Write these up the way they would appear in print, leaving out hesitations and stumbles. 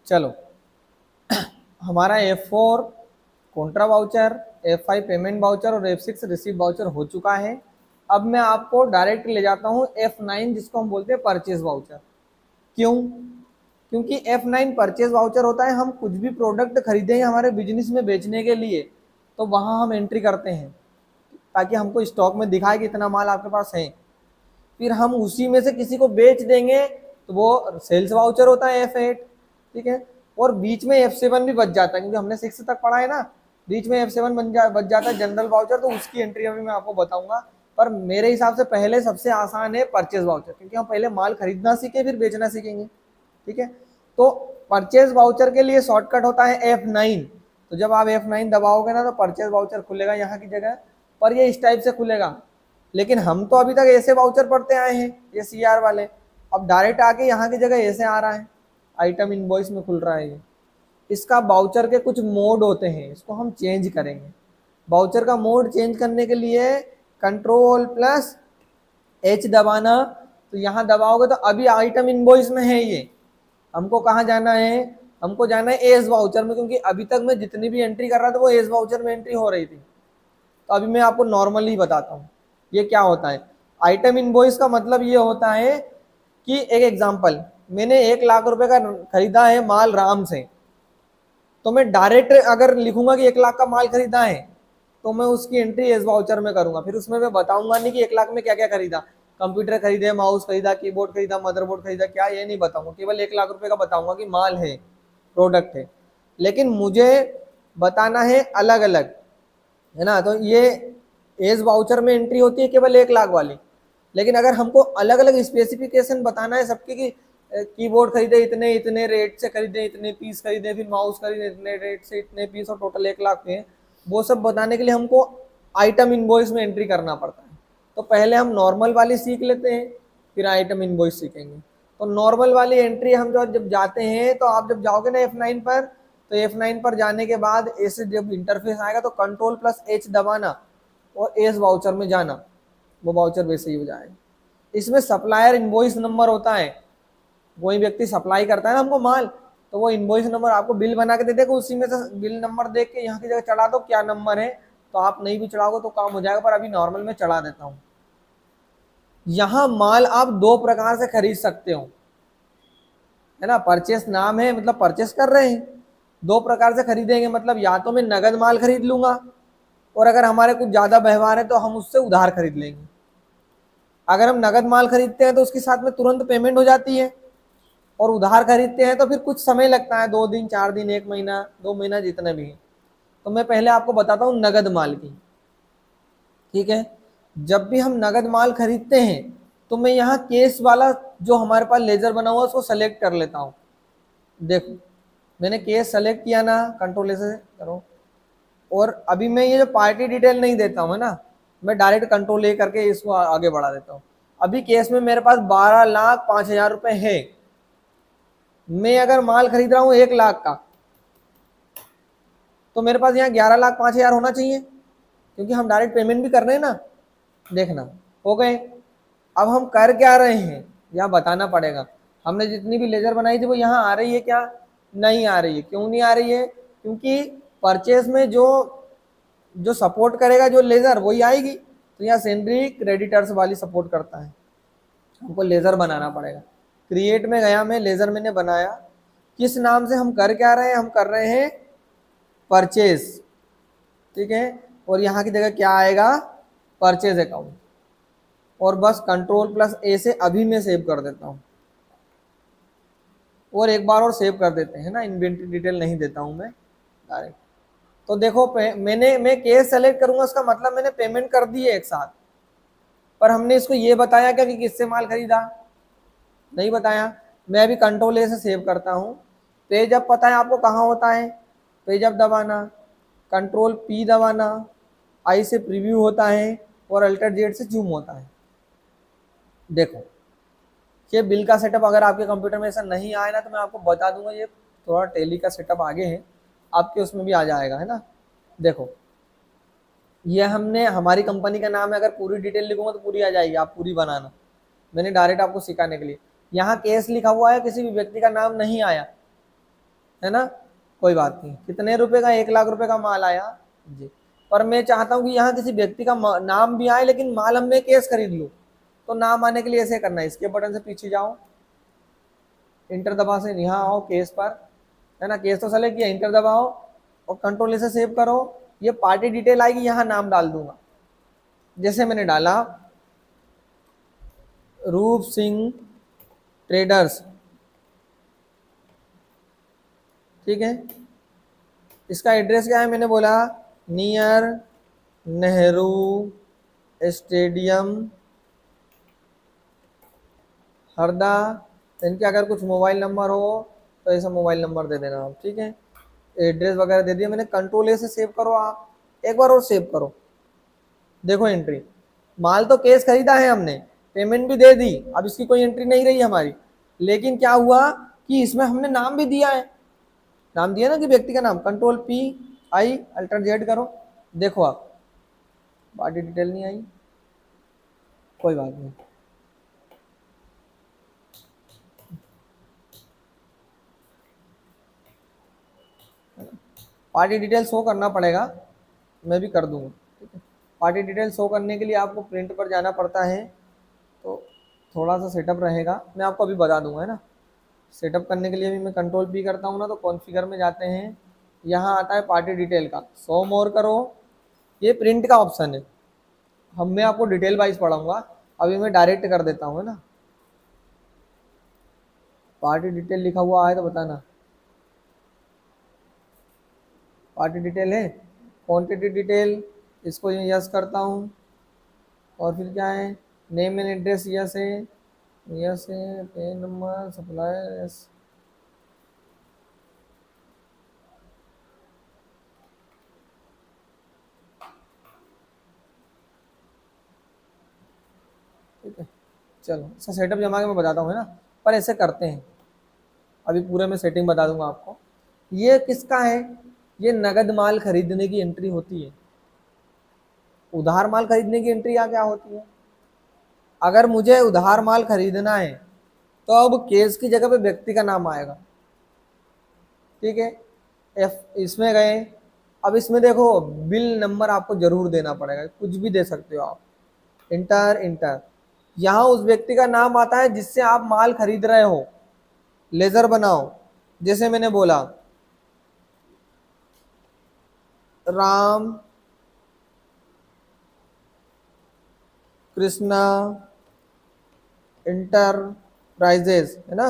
चलो, हमारा F4 Contra voucher, F5 payment voucher और F6 रिसीव वाउचर हो चुका है। अब मैं आपको डायरेक्ट ले जाता हूँ F9 जिसको हम बोलते हैं परचेज वाउचर। क्यों? क्योंकि F9 परचेज वाउचर होता है, हम कुछ भी प्रोडक्ट खरीदें हमारे बिजनेस में बेचने के लिए तो वहाँ हम एंट्री करते हैं ताकि हमको स्टॉक में दिखाए कि इतना माल आपके पास है। फिर हम उसी में से किसी को बेच देंगे तो वो सेल्स वाउचर होता है F8, ठीक है। और बीच में F7 भी बच जाता है क्योंकि हमने 6 तक पढ़ा है ना, बीच में F7 बच जाता है जनरल वाउचर, तो उसकी एंट्री अभी मैं आपको बताऊंगा। पर मेरे हिसाब से पहले सबसे आसान है परचेज वाउचर, क्योंकि हम पहले माल खरीदना सीखे फिर बेचना सीखेंगे, ठीक है। तो परचेज वाउचर के लिए शॉर्टकट होता है F9। तो जब आप F9 दबाओगे ना तो परचेज वाउचर खुलेगा यहाँ की जगह पर, ये इस टाइप से खुलेगा। लेकिन हम तो अभी तक ऐसे वाउचर पढ़ते आए हैं, ये CR वाले। अब डायरेक्ट आके यहाँ की जगह ऐसे आ रहा है, आइटम इनवॉइस में खुल रहा है ये। इसका वाउचर के कुछ मोड होते हैं, इसको हम चेंज करेंगे। वाउचर का मोड चेंज करने के लिए Ctrl+H दबाना। तो यहाँ दबाओगे तो अभी आइटम इनवॉइस में है ये। हमको कहाँ जाना है? हमको जाना है एज वाउचर में, क्योंकि अभी तक मैं जितनी भी एंट्री कर रहा था वो एज वाउचर में एंट्री हो रही थी। तो अभी मैं आपको नॉर्मली बताता हूँ ये क्या होता है। आइटम इनवॉइस का मतलब ये होता है कि एक एग्जांपल, मैंने 1 लाख रुपए का खरीदा है माल राम से, तो मैं डायरेक्ट अगर लिखूंगा कि 1 लाख का माल खरीदा है तो मैं उसकी एंट्री एज वाउचर में करूंगा। फिर उसमें मैं बताऊंगा नहीं कि 1 लाख में क्या क्या खरीदा, कंप्यूटर खरीदे, माउस खरीदा, कीबोर्ड खरीदा, मदरबोर्ड खरीदा, क्या ये नहीं बताऊंगा। केवल 1 लाख रुपए का बताऊंगा कि माल है, प्रोडक्ट है। लेकिन मुझे बताना है अलग अलग, है ना। तो ये एज वाउचर में एंट्री होती है केवल 1 लाख वाली। लेकिन अगर हमको अलग अलग स्पेसिफिकेशन बताना है सबके कि कीबोर्ड खरीदे इतने इतने रेट से खरीदे, इतने पीस खरीदे, फिर माउस खरीदे इतने रेट से इतने पीस और टोटल 1 लाख पे, वो सब बताने के लिए हमको आइटम इनवॉइस में एंट्री करना पड़ता है। तो पहले हम नॉर्मल वाली सीख लेते हैं, फिर आइटम इनवॉइस सीखेंगे। तो नॉर्मल वाली एंट्री हम जब जाते हैं, तो आप जब जाओगे ना F9 पर, तो F9 पर जाने के बाद ऐसे जब इंटरफेस आएगा तो Ctrl+H दबाना और एज वाउचर में जाना, वो वाउचर वैसे ही हो जाएगा। इसमें सप्लायर इनवॉइस नंबर होता है, कोई व्यक्ति सप्लाई करता है ना हमको माल, तो वो इनवॉइस नंबर आपको बिल बना के दे देगा, उसी में से बिल नंबर देख के यहाँ की जगह चढ़ा दो क्या नंबर है। तो आप नहीं भी चढ़ाओगे तो काम हो जाएगा, पर अभी नॉर्मल में चढ़ा देता हूँ। यहाँ माल आप 2 प्रकार से खरीद सकते हो, है ना। परचेस नाम है, मतलब परचेस कर रहे हैं, 2 प्रकार से खरीदेंगे। मतलब या तो मैं नगद माल खरीद लूंगा, और अगर हमारे कुछ ज्यादा व्यवहार है तो हम उससे उधार खरीद लेंगे। अगर हम नगद माल खरीदते हैं तो उसके साथ में तुरंत पेमेंट हो जाती है, और उधार खरीदते हैं तो फिर कुछ समय लगता है, 2 दिन 4 दिन 1 महीना 2 महीना जितना भी है। तो मैं पहले आपको बताता हूँ नगद माल की, ठीक है। जब भी हम नगद माल खरीदते हैं तो मैं यहाँ केस वाला जो हमारे पास लेजर बना हुआ है उसको सेलेक्ट कर लेता हूँ। देखो मैंने केस सेलेक्ट किया ना, कंट्रोल से करो, और अभी मैं ये जो पार्टी डिटेल नहीं देता हूँ, है ना, मैं डायरेक्ट कंट्रोल A करके इसको आगे बढ़ा देता हूँ। अभी केस में मेरे पास 12,05,000 रुपए है। मैं अगर माल खरीद रहा हूँ 1 लाख का, तो मेरे पास यहाँ 11,05,000 होना चाहिए, क्योंकि हम डायरेक्ट पेमेंट भी कर रहे हैं ना। देखना हो गए। अब हम कर क्या रहे हैं यहाँ बताना पड़ेगा। हमने जितनी भी लेजर बनाई थी वो यहाँ आ रही है क्या? नहीं आ रही है। क्यों नहीं आ रही है? क्योंकि परचेस में जो जो सपोर्ट करेगा जो लेजर वही आएगी। तो यहाँ सेंड्री क्रेडिटर्स वाली सपोर्ट करता है, हमको लेजर बनाना पड़ेगा। क्रिएट में गया मैं, लेजर मैंने बनाया। किस नाम से हम कर क्या रहे हैं? हम कर रहे हैं परचेज, ठीक है। और यहाँ की जगह क्या आएगा? Purchase account. और बस Ctrl+A से अभी मैं सेव कर देता हूँ, और एक बार और सेव कर देते हैं ना, इन्वेंट्री डिटेल नहीं देता हूँ मैं डायरेक्ट। तो देखो मैं केस सेलेक्ट करूंगा, उसका मतलब मैंने पेमेंट कर दी है एक साथ। पर हमने इसको ये बताया क्या कि किससे माल खरीदा? नहीं बताया। मैं अभी Ctrl+A से सेव करता हूँ। पेज अप पता है आपको कहाँ होता है? पेज अप दबाना, Ctrl+P दबाना, आई से प्रीव्यू होता है, और Alt+Z से जूम होता है। देखो ये बिल का सेटअप अगर आपके कंप्यूटर में ऐसा नहीं आया ना तो मैं आपको बता दूंगा, ये थोड़ा टेली का सेटअप आगे है, आपके उसमें भी आ जाएगा, है ना। देखो ये हमने, हमारी कंपनी का नाम है, अगर पूरी डिटेल लिखूंगा तो पूरी आ जाएगी, आप पूरी बनाना। मैंने डायरेक्ट आपको सिखाने के लिए यहाँ केस लिखा हुआ है, किसी भी व्यक्ति का नाम नहीं आया। है ना, कोई बात नहीं। कितने रुपए का, 1 लाख रुपए का माल आया जी। पर मैं चाहता हूँ कि यहाँ किसी व्यक्ति का नाम भी आए लेकिन माल हम मैं केस खरीद लूँ। तो नाम आने के लिए ऐसे करना है, इसके बटन से पीछे जाओ, इंटर दबा से यहाँ आओ केस पर, है ना, केस तो सेलेक्ट किया, इंटर दबाओ और कंट्रोल से सेव करो। ये पार्टी डिटेल आएगी, यहाँ नाम डाल दूंगा, जैसे मैंने डाला रूप सिंह ट्रेडर्स, ठीक है। इसका एड्रेस क्या है, मैंने बोला नियर नेहरू स्टेडियम हरदा। इनके अगर कुछ मोबाइल नंबर हो तो ऐसा मोबाइल नंबर दे देना आप, ठीक है। एड्रेस वगैरह दे दिया मैंने, कंट्रोल ए से सेव करो आप, एक बार और सेव करो। देखो एंट्री, माल तो केस खरीदा है हमने, पेमेंट भी दे दी, अब इसकी कोई एंट्री नहीं रही हमारी, लेकिन क्या हुआ कि इसमें हमने नाम भी दिया है, नाम दिया ना कि व्यक्ति का नाम, control P I alter Z करो, देखो आप पार्टी डिटेल नहीं आई, कोई बात नहीं। पार्टी डिटेल शो करना पड़ेगा, मैं भी कर दूंगा, ठीक है। पार्टी डिटेल शो करने के लिए आपको प्रिंट पर जाना पड़ता है, तो थोड़ा सा सेटअप रहेगा, मैं आपको अभी बता दूंगा, है ना। सेटअप करने के लिए भी मैं कंट्रोल पी करता हूँ ना, तो कॉन्फ़िगर में जाते हैं, यहाँ आता है पार्टी डिटेल का, शो मोर करो, ये प्रिंट का ऑप्शन है, हम मैं आपको डिटेल वाइज पढ़ाऊंगा, अभी मैं डायरेक्ट कर देता हूँ, है ना। पार्टी डिटेल लिखा हुआ है तो बताना, पार्टी डिटेल है, क्वांटिटी डिटेल, इसको यस करता हूँ, और फिर क्या है, नेम एंड एड्रेस यस है, यस है, पे नंबर सप्लायर यस, ठीक है। चलो इसका सेटअप जमा के मैं बताता हूँ, है ना, पर ऐसे करते हैं, अभी पूरे में सेटिंग बता दूंगा आपको। ये किसका है, ये नगद माल खरीदने की एंट्री होती है, उधार माल खरीदने की एंट्री क्या होती है। अगर मुझे उधार माल खरीदना है तो अब केस की जगह पे व्यक्ति का नाम आएगा, ठीक है। इसमें गए, अब इसमें देखो बिल नंबर आपको जरूर देना पड़ेगा, कुछ भी दे सकते हो आप, इंटर इंटर, यहाँ उस व्यक्ति का नाम आता है जिससे आप माल खरीद रहे हो, लेजर बनाओ, जैसे मैंने बोला राम कृष्णा इंटरप्राइजेस, है ना,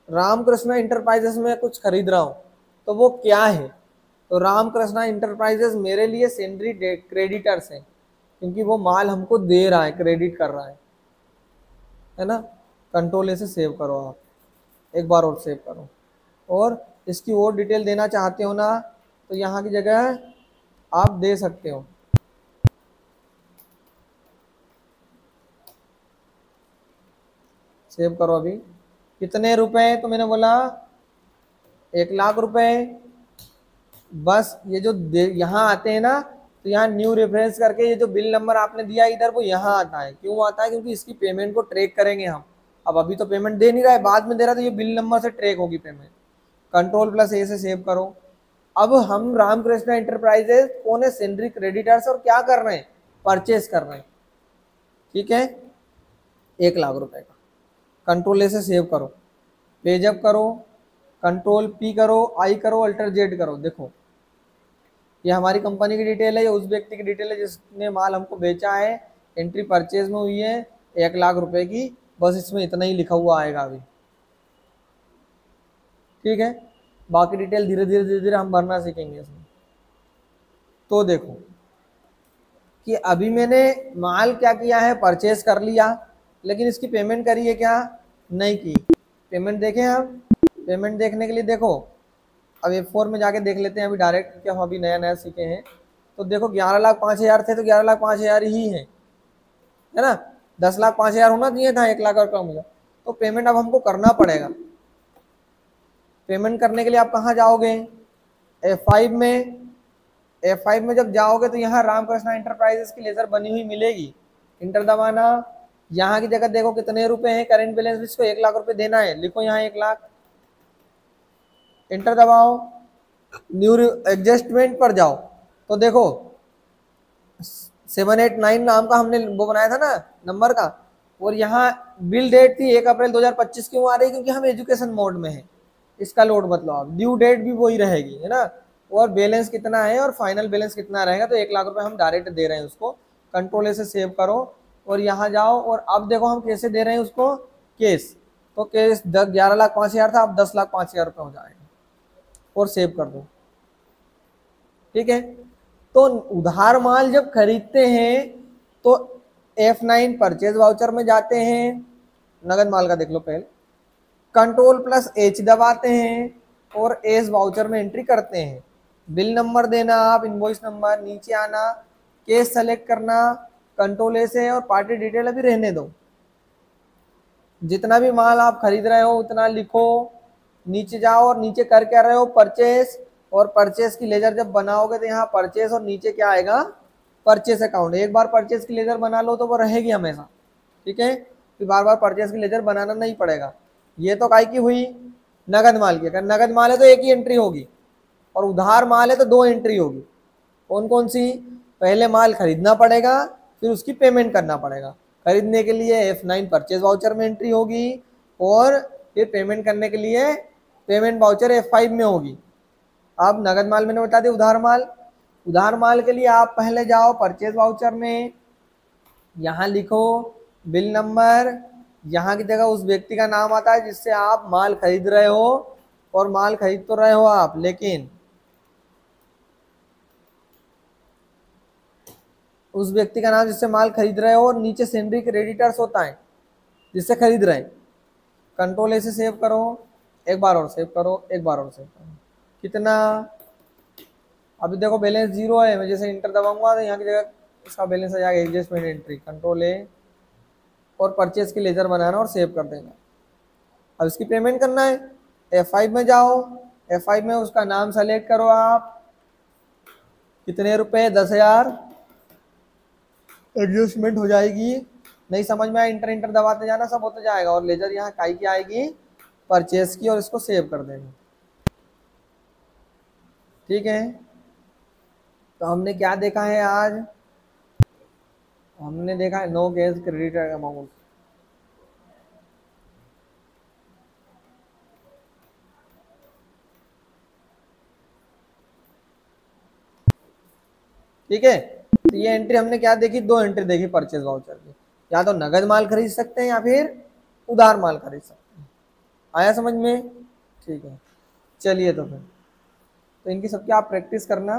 रामकृष्णा इंटरप्राइजेस में कुछ खरीद रहा हूँ, तो वो क्या है, तो रामकृष्णा इंटरप्राइजेस मेरे लिए सेंड्री क्रेडिटर्स हैं, क्योंकि वो माल हमको दे रहा है, क्रेडिट कर रहा है ना। कंट्रोल ए से सेव करो आप, एक बार और सेव करो, और इसकी और डिटेल देना चाहते हो ना, तो यहाँ की जगह आप दे सकते हो, सेव करो। अभी कितने रुपए, तो मैंने बोला 1 लाख रुपए, बस ये जो यहाँ आते हैं ना, तो यहाँ न्यू रेफरेंस करके ये जो बिल नंबर आपने दिया इधर, वो यहाँ आता है, क्यों आता है, क्योंकि इसकी पेमेंट को ट्रैक करेंगे हम, अब अभी तो पेमेंट दे नहीं रहा है, बाद में दे रहा है, तो ये बिल नंबर से ट्रैक होगी पेमेंट। कंट्रोल प्लस ए से सेव करो। अब हम रामकृष्ण एंटरप्राइजेस कौन है, सेंड्री क्रेडिटर्स, और क्या कर रहे हैं, परचेस कर रहे हैं, ठीक है, 1 लाख रुपए का। कंट्रोल ए से सेव करो, पेजअप करो, कंट्रोल पी करो, आई करो, अल्टर जेड करो, देखो ये हमारी कंपनी की डिटेल है, ये उस व्यक्ति की डिटेल है जिसने माल हमको बेचा है, एंट्री परचेज में हुई है 1 लाख रुपए की, बस इसमें इतना ही लिखा हुआ आएगा अभी, ठीक है। बाकी डिटेल धीरे धीरे धीरे धीरे हम भरना सीखेंगे इसमें। तो देखो कि अभी मैंने माल क्या किया है, परचेज कर लिया, लेकिन इसकी पेमेंट करी है क्या, नहीं की। पेमेंट देखें हम, पेमेंट देखने के लिए देखो, अब F4 में जाके देख लेते हैं अभी डायरेक्ट, क्या हम अभी नया नया सीखे हैं, तो देखो 11,05,000 थे, तो 11,05,000 ही है ना, 10,05,000 होना चाहिए था, 1 लाख और कम हुआ, तो पेमेंट अब हमको करना पड़ेगा। पेमेंट करने के लिए आप कहाँ जाओगे, F5 में, F5 में जब जाओगे तो यहाँ रामकृष्णा इंटरप्राइजेस की लेजर बनी हुई मिलेगी, इंटर दबाना, यहाँ की जगह देखो कितने रुपए हैं, करेंट बैलेंस इसको 1 लाख रुपए देना है, लिखो यहाँ 1 लाख, एंटर दबाओ, न्यू एडजस्टमेंट पर जाओ तो देखो 789 नाम का हमने वो बनाया था ना नंबर का, और यहाँ बिल डेट थी 1 अप्रैल 2025 क्यों आ रही है, क्योंकि हम एजुकेशन मोड में है, इसका लोड मत लो आप, ड्यू डेट भी वही रहेगी है ना, और बैलेंस कितना है और फाइनल बैलेंस कितना रहेगा, तो 1 लाख रुपए हम डायरेक्ट दे रहे हैं उसको, कंट्रोल ए से सेव करो और यहाँ जाओ, और अब देखो हम कैसे दे रहे हैं उसको केस, तो केस 11,05,000 था, अब 10,05,000 रुपये हो जाएगा और सेव कर दो। ठीक है, तो उधार माल जब खरीदते हैं तो F9 परचेज वाउचर में जाते हैं, नगद माल का देख लो पहले, कंट्रोल प्लस H दबाते हैं और एस वाउचर में एंट्री करते हैं, बिल नंबर देना आप, इनवॉइस नंबर, नीचे आना, केस सेलेक्ट करना, कंट्रोल ए से, और पार्टी डिटेल अभी रहने दो, जितना भी माल आप खरीद रहे हो उतना लिखो, नीचे जाओ और नीचे कर क्या रहे हो परचेस, और परचेस की लेजर जब बनाओगे तो यहाँ परचेस और नीचे क्या आएगा परचेस अकाउंट, एक बार परचेस की लेजर बना लो तो वो रहेगी हमेशा। ठीक है, फिर बार बार परचेस की लेजर बनाना नहीं पड़ेगा। ये तो काय की हुई नगद माल की, अगर नगद माल है तो एक ही एंट्री होगी और उधार माल है तो 2 एंट्री होगी। कौन कौन सी, पहले माल खरीदना पड़ेगा फिर उसकी पेमेंट करना पड़ेगा, खरीदने के लिए F9 परचेज वाउचर में एंट्री होगी और फिर पेमेंट करने के लिए पेमेंट वाउचर F5 में होगी। अब नगद माल मैंने बता दिया, उधार माल, उधार माल के लिए आप पहले जाओ परचेज वाउचर में, यहाँ लिखो बिल नंबर, यहाँ की जगह उस व्यक्ति का नाम आता है जिससे आप माल खरीद रहे हो, और माल खरीद तो रहे हो आप, लेकिन उस व्यक्ति का नाम जिससे माल खरीद रहे हो, और नीचे सेंडरी क्रेडिटर्स होता है जिससे खरीद रहे हैं, कंट्रोल ए से सेव करो, एक बार और सेव करो, एक बार और सेव करो, कितना, अभी देखो बैलेंस 0 है, मैं जैसे इंटर दबाऊंगा तो यहाँ की जगह इसका बैलेंस आ जाएगा, एडजस्टमेंट एंट्री, कंट्रोल ए और परचेज की लेजर बनाना और सेव कर देना। अब इसकी पेमेंट करना है, F5 में जाओ, F5 में उसका नाम सेलेक्ट करो आप, कितने रुपए 10,000, एडजस्टमेंट हो जाएगी, नहीं समझ में आया इंटर इंटर दबाते जाना, सब होता जाएगा, और लेजर यहाँ काई की आएगी परचेज की, और इसको सेव कर देना। ठीक है, तो हमने क्या देखा है आज, हमने देखा है नो कैश क्रेडिट अमाउंट। ठीक है, तो ये एंट्री हमने क्या देखी, 2 एंट्री देखी परचेज वाउचर की, या तो नगद माल खरीद सकते हैं या फिर उधार माल खरीद सकते हैं। आया समझ में? ठीक है, चलिए तो फिर तो इनकी सबकी आप प्रैक्टिस करना।